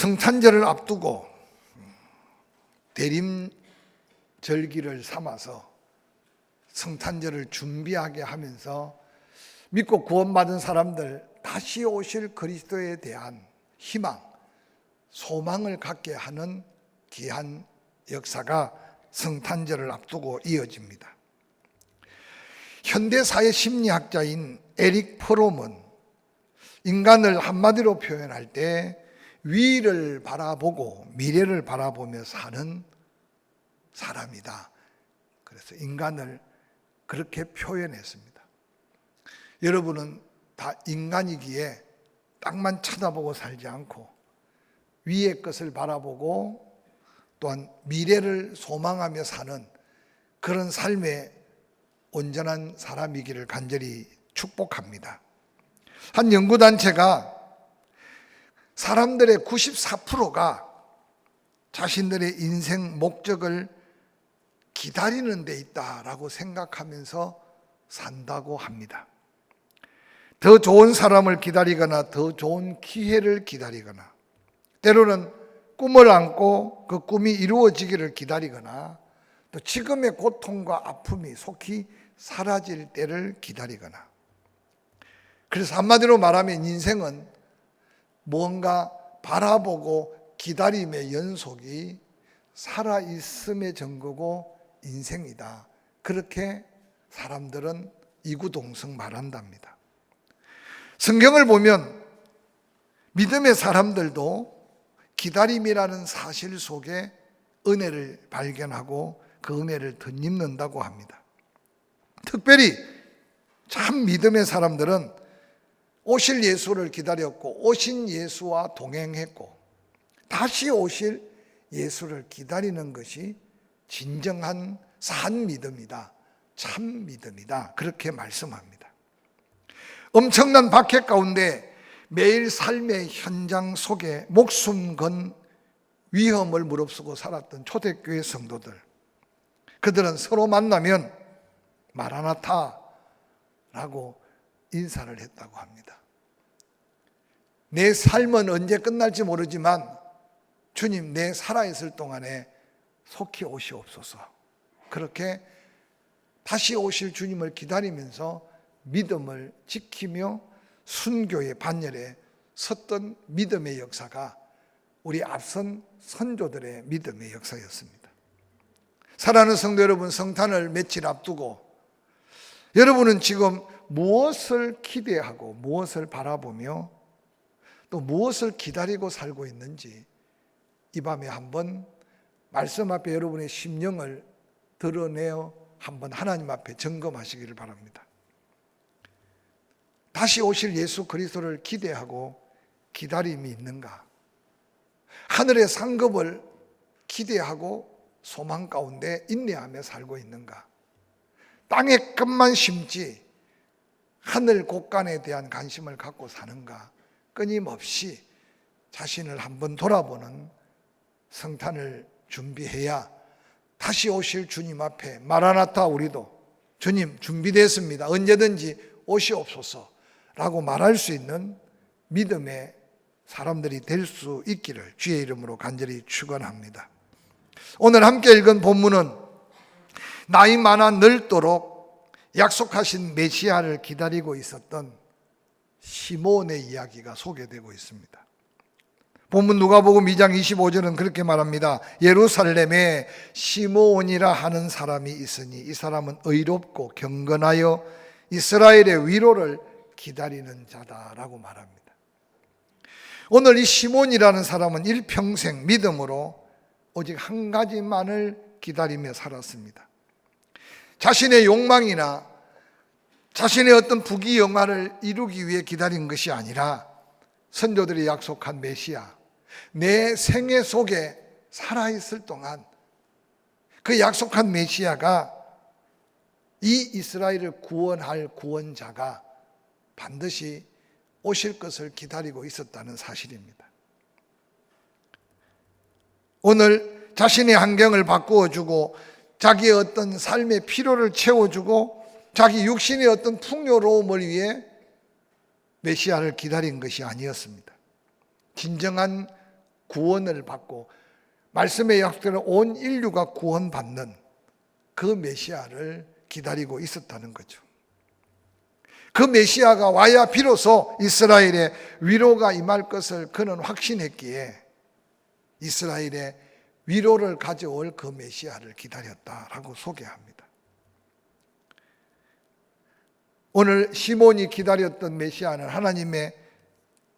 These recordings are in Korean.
성탄절을 앞두고 대림절기를 삼아서 성탄절을 준비하게 하면서 믿고 구원받은 사람들 다시 오실 그리스도에 대한 희망, 소망을 갖게 하는 귀한 역사가 성탄절을 앞두고 이어집니다. 현대사회 심리학자인 에릭 프롬은 인간을 한마디로 표현할 때 위를 바라보고 미래를 바라보며 사는 사람이다. 그래서 인간을 그렇게 표현했습니다. 여러분은 다 인간이기에 땅만 쳐다보고 살지 않고 위의 것을 바라보고 또한 미래를 소망하며 사는 그런 삶의 온전한 사람이기를 간절히 축복합니다. 한 연구단체가 사람들의 94%가 자신들의 인생 목적을 기다리는 데 있다라고 생각하면서 산다고 합니다. 더 좋은 사람을 기다리거나 더 좋은 기회를 기다리거나 때로는 꿈을 안고 그 꿈이 이루어지기를 기다리거나 또 지금의 고통과 아픔이 속히 사라질 때를 기다리거나, 그래서 한마디로 말하면 인생은 뭔가 바라보고 기다림의 연속이 살아있음의 증거고 인생이다. 그렇게 사람들은 이구동성 말한답니다. 성경을 보면 믿음의 사람들도 기다림이라는 사실 속에 은혜를 발견하고 그 은혜를 덧입는다고 합니다. 특별히 참 믿음의 사람들은 오실 예수를 기다렸고 오신 예수와 동행했고 다시 오실 예수를 기다리는 것이 진정한 산 믿음이다. 참 믿음이다. 그렇게 말씀합니다. 엄청난 박해 가운데 매일 삶의 현장 속에 목숨 건 위험을 무릅쓰고 살았던 초대교회 성도들, 그들은 서로 만나면 마라나타라고 인사를 했다고 합니다. 내 삶은 언제 끝날지 모르지만 주님, 내 살아있을 동안에 속히 오시옵소서. 그렇게 다시 오실 주님을 기다리면서 믿음을 지키며 순교의 반열에 섰던 믿음의 역사가 우리 앞선 선조들의 믿음의 역사였습니다. 사랑하는 성도 여러분, 성탄을 며칠 앞두고 여러분은 지금 무엇을 기대하고 무엇을 바라보며 또 무엇을 기다리고 살고 있는지 이 밤에 한번 말씀 앞에 여러분의 심령을 드러내어 한번 하나님 앞에 점검하시기를 바랍니다. 다시 오실 예수 그리스도를 기대하고 기다림이 있는가? 하늘의 상급을 기대하고 소망 가운데 인내하며 살고 있는가? 땅에 끝만 심지 하늘 곳간에 대한 관심을 갖고 사는가? 끊임없이 자신을 한번 돌아보는 성탄을 준비해야 다시 오실 주님 앞에 마라나타, 우리도 주님 준비됐습니다, 언제든지 오시옵소서 라고 말할 수 있는 믿음의 사람들이 될 수 있기를 주의 이름으로 간절히 축원합니다. 오늘 함께 읽은 본문은 나이 많아 늙도록 약속하신 메시아를 기다리고 있었던 시몬의 이야기가 소개되고 있습니다. 본문 누가복음 2장 25절은 그렇게 말합니다. 예루살렘에 시몬이라 하는 사람이 있으니 이 사람은 의롭고 경건하여 이스라엘의 위로를 기다리는 자다라고 말합니다. 오늘 이 시몬이라는 사람은 일평생 믿음으로 오직 한 가지만을 기다리며 살았습니다. 자신의 욕망이나 자신의 어떤 부귀영화를 이루기 위해 기다린 것이 아니라 선조들이 약속한 메시아, 내 생애 속에 살아있을 동안 그 약속한 메시아가, 이 이스라엘을 구원할 구원자가 반드시 오실 것을 기다리고 있었다는 사실입니다. 오늘 자신의 환경을 바꾸어주고 자기의 어떤 삶의 필요를 채워주고 자기 육신의 어떤 풍요로움을 위해 메시아를 기다린 것이 아니었습니다. 진정한 구원을 받고 말씀의 약속대로 온 인류가 구원받는 그 메시아를 기다리고 있었다는 거죠. 그 메시아가 와야 비로소 이스라엘의 위로가 임할 것을 그는 확신했기에 이스라엘의 위로를 가져올 그 메시아를 기다렸다라고 소개합니다. 오늘 시몬이 기다렸던 메시아는 하나님의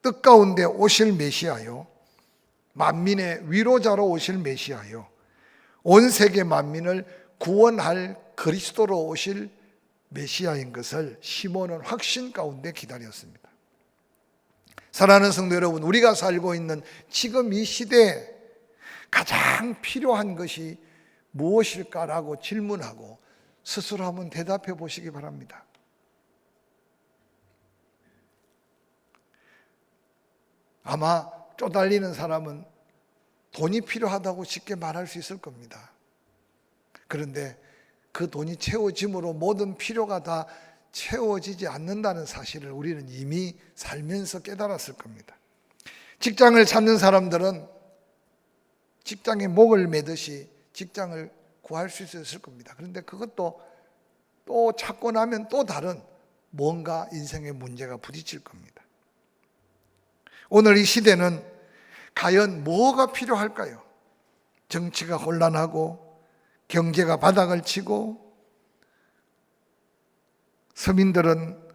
뜻 가운데 오실 메시아요, 만민의 위로자로 오실 메시아요, 온 세계 만민을 구원할 그리스도로 오실 메시아인 것을 시몬은 확신 가운데 기다렸습니다. 사랑하는 성도 여러분, 우리가 살고 있는 지금 이 시대에 가장 필요한 것이 무엇일까라고 질문하고 스스로 한번 대답해 보시기 바랍니다. 아마 쪼달리는 사람은 돈이 필요하다고 쉽게 말할 수 있을 겁니다. 그런데 그 돈이 채워짐으로 모든 필요가 다 채워지지 않는다는 사실을 우리는 이미 살면서 깨달았을 겁니다. 직장을 찾는 사람들은 직장에 목을 매듯이 직장을 구할 수 있었을 겁니다. 그런데 그것도 또 찾고 나면 또 다른 뭔가 인생의 문제가 부딪힐 겁니다. 오늘 이 시대는 과연 뭐가 필요할까요? 정치가 혼란하고 경제가 바닥을 치고 서민들은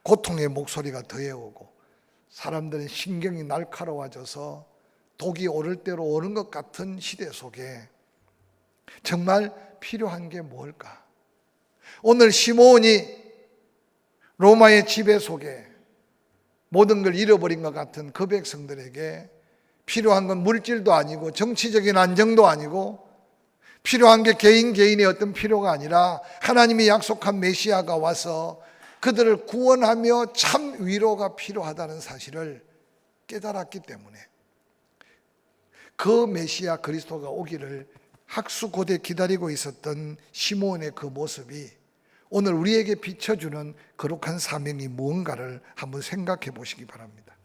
고통의 목소리가 더해오고 사람들은 신경이 날카로워져서 독이 오를 대로 오는 것 같은 시대 속에 정말 필요한 게 뭘까? 오늘 시몬이 로마의 지배 속에 모든 걸 잃어버린 것 같은 그 백성들에게 필요한 건 물질도 아니고 정치적인 안정도 아니고 필요한 게 개인의 어떤 필요가 아니라 하나님이 약속한 메시아가 와서 그들을 구원하며 참 위로가 필요하다는 사실을 깨달았기 때문에 그 메시아 그리스도가 오기를 학수고대 기다리고 있었던 시몬의 그 모습이 오늘 우리에게 비춰주는 거룩한 사명이 무언가를 한번 생각해 보시기 바랍니다.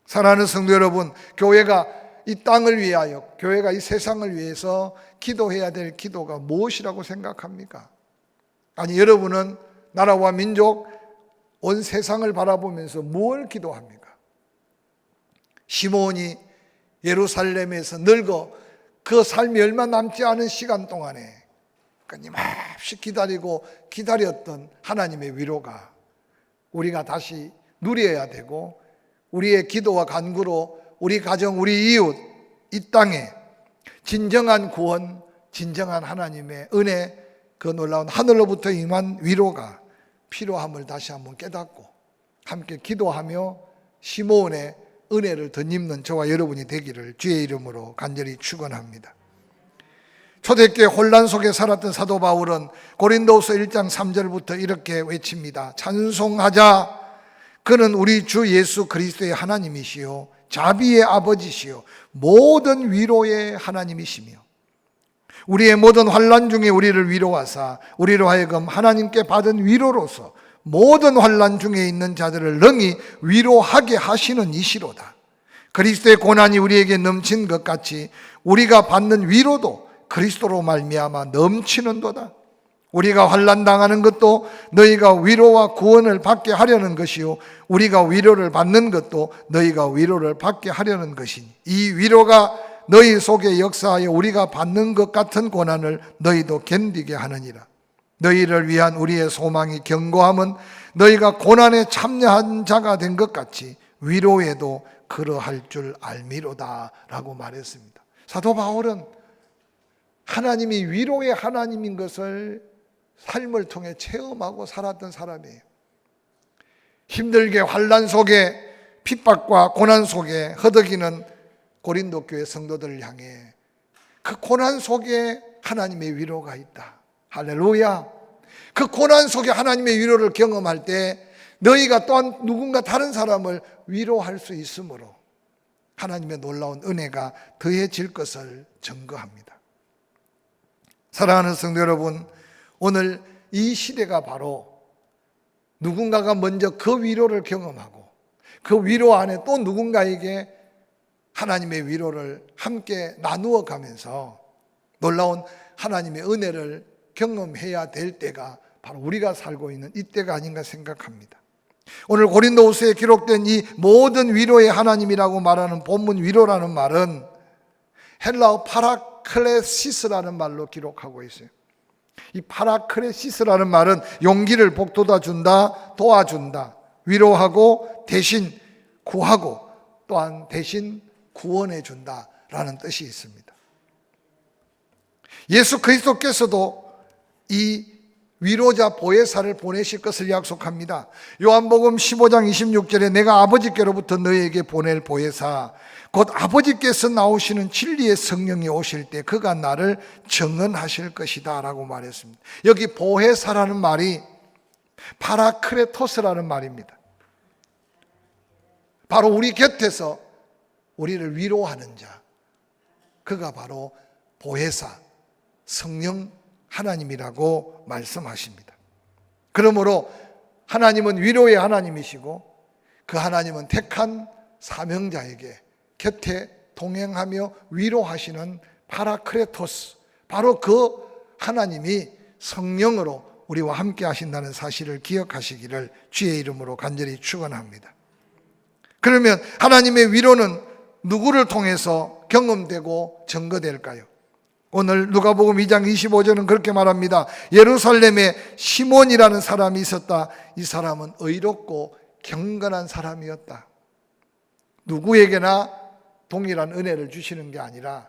사랑하는 성도 여러분, 교회가 이 땅을 위하여, 교회가 이 세상을 위해서 기도해야 될 기도가 무엇이라고 생각합니까? 아니, 여러분은 나라와 민족, 온 세상을 바라보면서 뭘 기도합니까? 시몬이 예루살렘에서 늙어 그 삶이 얼마 남지 않은 시간 동안에 끊임없이 기다리고 기다렸던 하나님의 위로가 우리가 다시 누려야 되고 우리의 기도와 간구로 우리 가정, 우리 이웃, 이 땅에 진정한 구원, 진정한 하나님의 은혜, 그 놀라운 하늘로부터 임한 위로가 필요함을 다시 한번 깨닫고 함께 기도하며 시몬의 은혜를 덧입는 저와 여러분이 되기를 주의 이름으로 간절히 축원합니다. 초대교회 혼란 속에 살았던 사도 바울은 고린도후서 1장 3절부터 이렇게 외칩니다. 찬송하자. 그는 우리 주 예수 그리스도의 하나님이시요 자비의 아버지시요 모든 위로의 하나님이시며 우리의 모든 환난 중에 우리를 위로하사 우리로 하여금 하나님께 받은 위로로서 모든 환난 중에 있는 자들을 능히 위로하게 하시는 이시로다. 그리스도의 고난이 우리에게 넘친 것 같이 우리가 받는 위로도 그리스도로 말미암아 넘치는도다. 우리가 환난 당하는 것도 너희가 위로와 구원을 받게 하려는 것이요 우리가 위로를 받는 것도 너희가 위로를 받게 하려는 것이니 이 위로가 너희 속에 역사하여 우리가 받는 것 같은 고난을 너희도 견디게 하느니라. 너희를 위한 우리의 소망이 견고함은 너희가 고난에 참여한 자가 된 것 같이 위로에도 그러할 줄 알미로다 라고 말했습니다. 사도 바울은 하나님이 위로의 하나님인 것을 삶을 통해 체험하고 살았던 사람이에요. 힘들게 환난 속에 핍박과 고난 속에 허덕이는 고린도 교회 성도들을 향해 그 고난 속에 하나님의 위로가 있다. 할렐루야. 그 고난 속에 하나님의 위로를 경험할 때 너희가 또한 누군가 다른 사람을 위로할 수 있으므로 하나님의 놀라운 은혜가 더해질 것을 증거합니다. 사랑하는 성도 여러분, 오늘 이 시대가 바로 누군가가 먼저 그 위로를 경험하고 그 위로 안에 또 누군가에게 하나님의 위로를 함께 나누어 가면서 놀라운 하나님의 은혜를 경험해야 될 때가 바로 우리가 살고 있는 이때가 아닌가 생각합니다. 오늘 고린도후서에 기록된 이 모든 위로의 하나님이라고 말하는 본문 위로라는 말은 헬라어 파라클레시스라는 말로 기록하고 있어요. 이 파라클레시스라는 말은 용기를 북돋아 준다, 도와준다, 위로하고 대신 구하고 또한 대신 구원해 준다라는 뜻이 있습니다. 예수 그리스도께서도 이 위로자 보혜사를 보내실 것을 약속합니다. 요한복음 15장 26절에 내가 아버지께로부터 너희에게 보낼 보혜사 곧 아버지께서 나오시는 진리의 성령이 오실 때 그가 나를 증언하실 것이다 라고 말했습니다. 여기 보혜사라는 말이 파라크레토스라는 말입니다. 바로 우리 곁에서 우리를 위로하는 자, 그가 바로 보혜사 성령 하나님이라고 말씀하십니다. 그러므로 하나님은 위로의 하나님이시고 그 하나님은 택한 사명자에게 곁에 동행하며 위로하시는 파라크레토스, 바로 그 하나님이 성령으로 우리와 함께 하신다는 사실을 기억하시기를 주의 이름으로 간절히 축원합니다. 그러면 하나님의 위로는 누구를 통해서 경험되고 증거될까요? 오늘 누가복음 2장 25절은 그렇게 말합니다. 예루살렘에 시몬이라는 사람이 있었다. 이 사람은 의롭고 경건한 사람이었다. 누구에게나 동일한 은혜를 주시는 게 아니라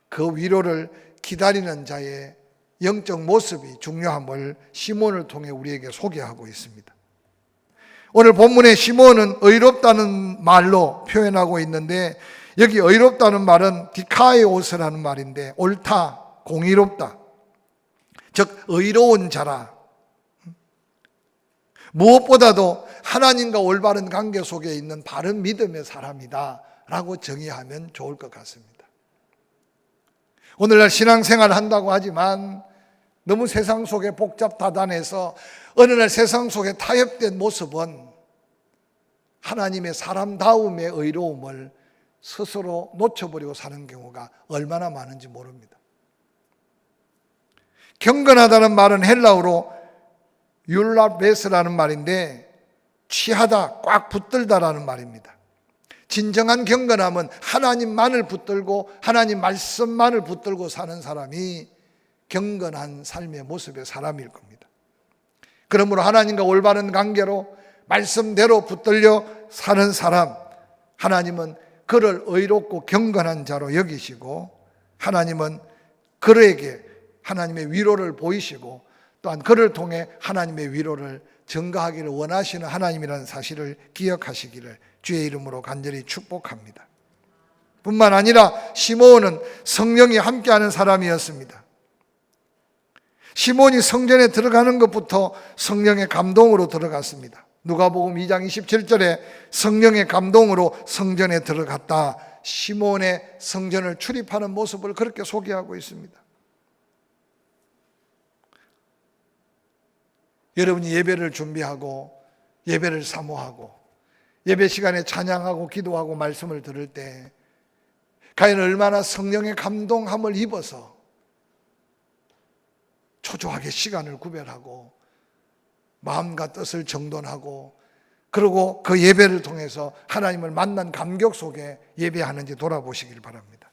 그 위로를 기다리는 자의 영적 모습이 중요함을 시몬을 통해 우리에게 소개하고 있습니다. 오늘 본문의 시몬은 의롭다는 말로 표현하고 있는데 여기 의롭다는 말은 디카이오스라는 말인데 옳다, 공의롭다, 즉 의로운 자라. 무엇보다도 하나님과 올바른 관계 속에 있는 바른 믿음의 사람이다 라고 정의하면 좋을 것 같습니다. 오늘날 신앙생활 한다고 하지만 너무 세상 속에 복잡다단해서 어느 날 세상 속에 타협된 모습은 하나님의 사람다움의 의로움을 스스로 놓쳐버리고 사는 경우가 얼마나 많은지 모릅니다. 경건하다는 말은 헬라어로 율라베스라는 말인데 취하다, 꽉 붙들다라는 말입니다. 진정한 경건함은 하나님만을 붙들고 하나님 말씀만을 붙들고 사는 사람이 경건한 삶의 모습의 사람일 겁니다. 그러므로 하나님과 올바른 관계로 말씀대로 붙들려 사는 사람, 하나님은 그를 의롭고 경건한 자로 여기시고 하나님은 그에게 하나님의 위로를 보이시고 또한 그를 통해 하나님의 위로를 증가하기를 원하시는 하나님이라는 사실을 기억하시기를 주의 이름으로 간절히 축복합니다. 뿐만 아니라 시몬은 성령이 함께하는 사람이었습니다. 시몬이 성전에 들어가는 것부터 성령의 감동으로 들어갔습니다. 누가복음 2장 27절에 성령의 감동으로 성전에 들어갔다. 시몬의 성전을 출입하는 모습을 그렇게 소개하고 있습니다. 여러분이 예배를 준비하고 예배를 사모하고 예배 시간에 찬양하고 기도하고 말씀을 들을 때 과연 얼마나 성령의 감동함을 입어서 초조하게 시간을 구별하고 마음과 뜻을 정돈하고 그리고 그 예배를 통해서 하나님을 만난 감격 속에 예배하는지 돌아보시길 바랍니다.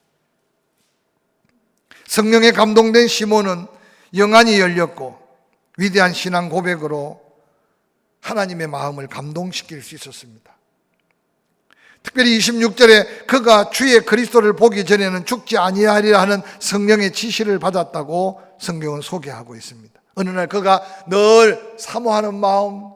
성령에 감동된 시몬은 영안이 열렸고 위대한 신앙 고백으로 하나님의 마음을 감동시킬 수 있었습니다. 특별히 26절에 그가 주의 그리스도를 보기 전에는 죽지 아니하리라 하는 성령의 지시를 받았다고 성경은 소개하고 있습니다. 어느 날 그가 늘 사모하는 마음,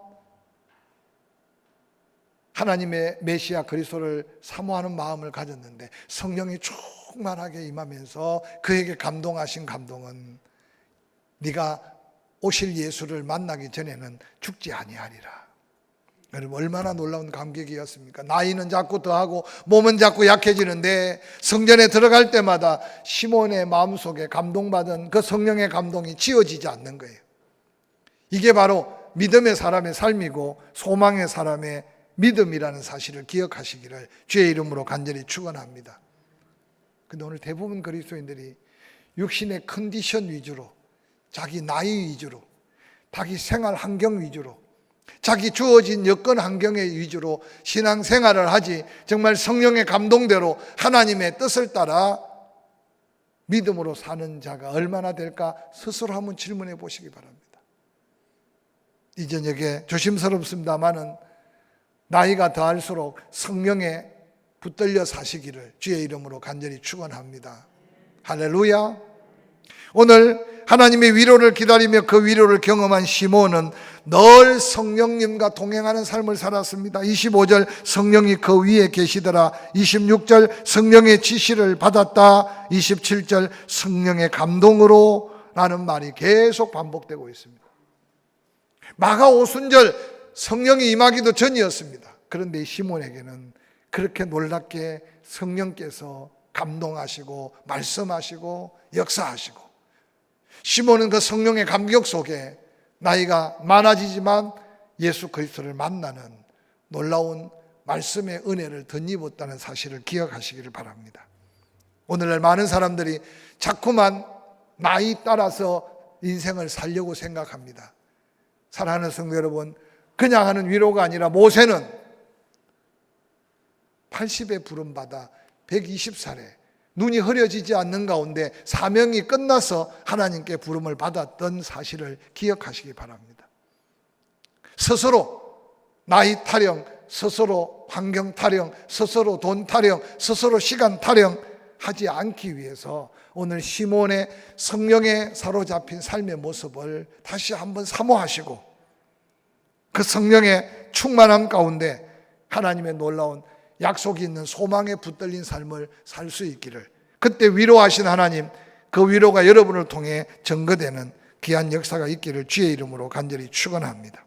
하나님의 메시아 그리스도를 사모하는 마음을 가졌는데 성령이 충만하게 임하면서 그에게 감동하신 감동은 네가 오실 예수를 만나기 전에는 죽지 아니하리라. 여러분 얼마나 놀라운 감격이었습니까? 나이는 자꾸 더하고 몸은 자꾸 약해지는데 성전에 들어갈 때마다 시몬의 마음속에 감동받은 그 성령의 감동이 지워지지 않는 거예요. 이게 바로 믿음의 사람의 삶이고 소망의 사람의 믿음이라는 사실을 기억하시기를 주의 이름으로 간절히 축원합니다. 근데 오늘 대부분 그리스도인들이 육신의 컨디션 위주로, 자기 나이 위주로, 자기 생활 환경 위주로, 자기 주어진 여건 환경의 위주로 신앙생활을 하지, 정말 성령의 감동대로 하나님의 뜻을 따라 믿음으로 사는 자가 얼마나 될까 스스로 한번 질문해 보시기 바랍니다. 이 저녁에 조심스럽습니다마는 나이가 더할수록 성령에 붙들려 사시기를 주의 이름으로 간절히 축원합니다. 할렐루야. 오늘 하나님의 위로를 기다리며 그 위로를 경험한 시몬은 늘 성령님과 동행하는 삶을 살았습니다. 25절 성령이 그 위에 계시더라. 26절 성령의 지시를 받았다. 27절 성령의 감동으로 라는 말이 계속 반복되고 있습니다. 마가 오순절 성령이 임하기도 전이었습니다. 그런데 이 시몬에게는 그렇게 놀랍게 성령께서 감동하시고 말씀하시고 역사하시고, 시몬은 그 성령의 감격 속에 나이가 많아지지만 예수 그리스도를 만나는 놀라운 말씀의 은혜를 덧입었다는 사실을 기억하시기를 바랍니다. 오늘날 많은 사람들이 자꾸만 나이 따라서 인생을 살려고 생각합니다. 사랑하는 성도 여러분, 그냥 하는 위로가 아니라 모세는 80에 부름받아 120살에 눈이 흐려지지 않는 가운데 사명이 끝나서 하나님께 부름을 받았던 사실을 기억하시기 바랍니다. 스스로 나이 타령, 스스로 환경 타령, 스스로 돈 타령, 스스로 시간 타령 하지 않기 위해서 오늘 시몬의 성령에 사로잡힌 삶의 모습을 다시 한번 사모하시고, 그 성령의 충만함 가운데 하나님의 놀라운 약속이 있는 소망에 붙들린 삶을 살 수 있기를, 그때 위로하신 하나님, 그 위로가 여러분을 통해 증거되는 귀한 역사가 있기를 주의 이름으로 간절히 축원합니다.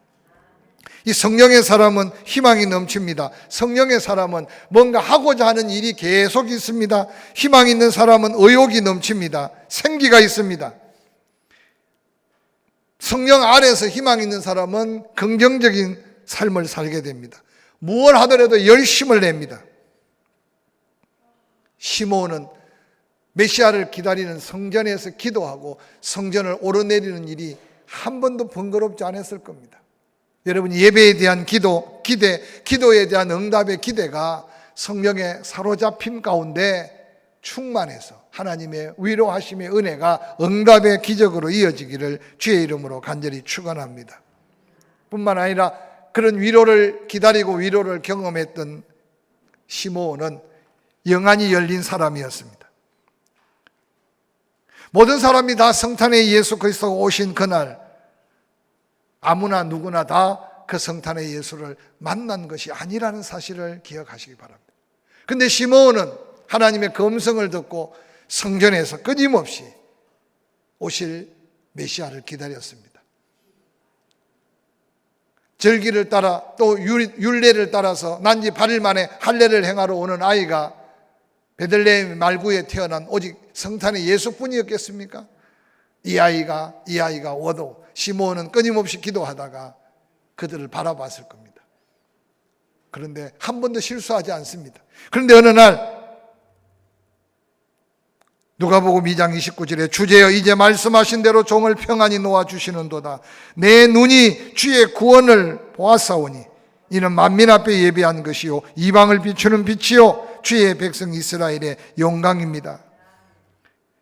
이 성령의 사람은 희망이 넘칩니다. 성령의 사람은 뭔가 하고자 하는 일이 계속 있습니다. 희망 있는 사람은 의욕이 넘칩니다. 생기가 있습니다. 성령 아래에서 희망 있는 사람은 긍정적인 삶을 살게 됩니다. 무엇을 하더라도 열심을 냅니다. 시몬은 메시아를 기다리는 성전에서 기도하고 성전을 오르내리는 일이 한 번도 번거롭지 않았을 겁니다. 여러분, 예배에 대한 기도에 대한 응답의 기대가 성령의 사로잡힘 가운데 충만해서 하나님의 위로하심의 은혜가 응답의 기적으로 이어지기를 주의 이름으로 간절히 축원합니다. 뿐만 아니라 그런 위로를 기다리고 위로를 경험했던 시몬은 영안이 열린 사람이었습니다. 모든 사람이 다 성탄에 예수 그리스도가 오신 그날 아무나 누구나 다 그 성탄의 예수를 만난 것이 아니라는 사실을 기억하시기 바랍니다. 그런데 시몬은 하나님의 검성을 듣고 성전에서 끊임없이 오실 메시아를 기다렸습니다. 절기를 따라 또 율례를 따라서 난지 8일 만에 할례를 행하러 오는 아이가 베들레헴 말구에 태어난 오직 성탄의 예수뿐이었겠습니까? 이 아이가 오도 시몬은 끊임없이 기도하다가 그들을 바라봤을 겁니다. 그런데 한 번도 실수하지 않습니다. 그런데 어느 날 누가복음 2장 29절에 주제여 이제 말씀하신 대로 종을 평안히 놓아주시는도다. 내 눈이 주의 구원을 보았사오니 이는 만민 앞에 예비한 것이요 이방을 비추는 빛이요 주의 백성 이스라엘의 영광입니다.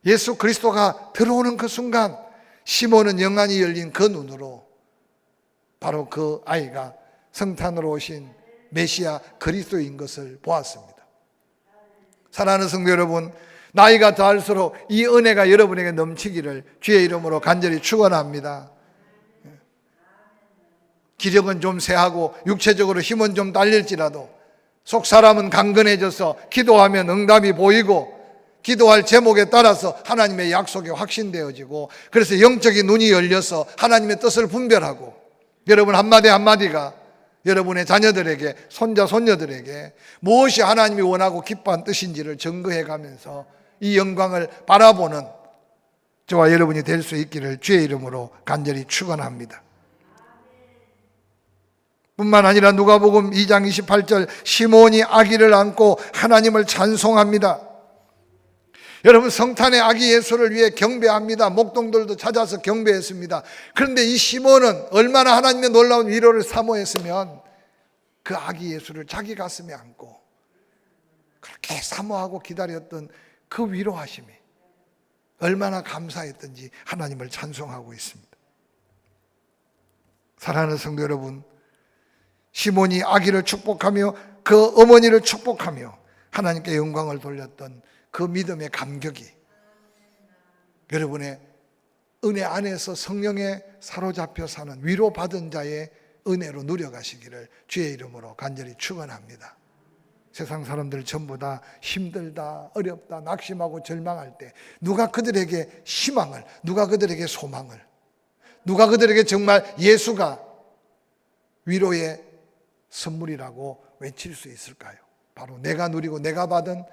예수 그리스도가 들어오는 그 순간 시몬은 영안이 열린 그 눈으로 바로 그 아이가 성탄으로 오신 메시아 그리스도인 것을 보았습니다. 사랑하는 성도 여러분, 나이가 더할수록 이 은혜가 여러분에게 넘치기를 주의 이름으로 간절히 축원합니다. 기력은 좀 쇠하고 육체적으로 힘은 좀 딸릴지라도 속 사람은 강건해져서 기도하면 응답이 보이고 기도할 제목에 따라서 하나님의 약속이 확신되어지고, 그래서 영적인 눈이 열려서 하나님의 뜻을 분별하고 여러분 한마디 한마디가 여러분의 자녀들에게, 손자 손녀들에게 무엇이 하나님이 원하고 기뻐한 뜻인지를 증거해 가면서 이 영광을 바라보는 저와 여러분이 될 수 있기를 주의 이름으로 간절히 축원합니다. 뿐만 아니라 누가복음 2장 28절 시몬이 아기를 안고 하나님을 찬송합니다. 여러분, 성탄의 아기 예수를 위해 경배합니다. 목동들도 찾아서 경배했습니다. 그런데 이 시몬은 얼마나 하나님의 놀라운 위로를 사모했으면 그 아기 예수를 자기 가슴에 안고 그렇게 사모하고 기다렸던 그 위로하심이 얼마나 감사했던지 하나님을 찬송하고 있습니다. 사랑하는 성도 여러분, 시몬이 아기를 축복하며 그 어머니를 축복하며 하나님께 영광을 돌렸던 그 믿음의 감격이 여러분의 은혜 안에서 성령에 사로잡혀 사는 위로받은 자의 은혜로 누려가시기를 주의 이름으로 간절히 축원합니다. 세상 사람들 전부 다 힘들다, 어렵다, 낙심하고 절망할 때 누가 그들에게 희망을, 누가 그들에게 소망을, 누가 그들에게 정말 예수가 위로의 선물이라고 외칠 수 있을까요? 바로 내가 누리고 내가 받은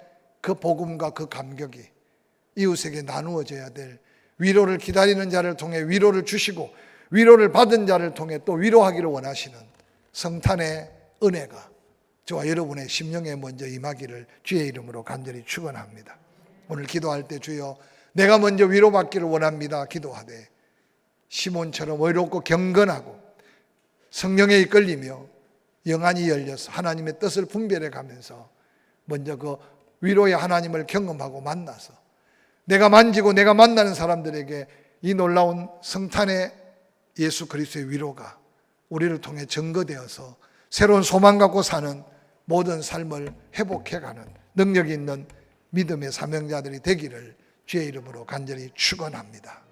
그 복음과 그 감격이 이웃에게 나누어져야 될, 위로를 기다리는 자를 통해 위로를 주시고 위로를 받은 자를 통해 또 위로하기를 원하시는 성탄의 은혜가 저와 여러분의 심령에 먼저 임하기를 주의 이름으로 간절히 축원합니다. 오늘 기도할 때 주여 내가 먼저 위로받기를 원합니다 기도하되 시몬처럼 의롭고 경건하고 성령에 이끌리며 영안이 열려서 하나님의 뜻을 분별해 가면서 먼저 그 위로의 하나님을 경험하고 만나서 내가 만지고 내가 만나는 사람들에게 이 놀라운 성탄의 예수 그리스도의 위로가 우리를 통해 증거되어서 새로운 소망 갖고 사는 모든 삶을 회복해가는 능력 있는 믿음의 사명자들이 되기를 주의 이름으로 간절히 축원합니다.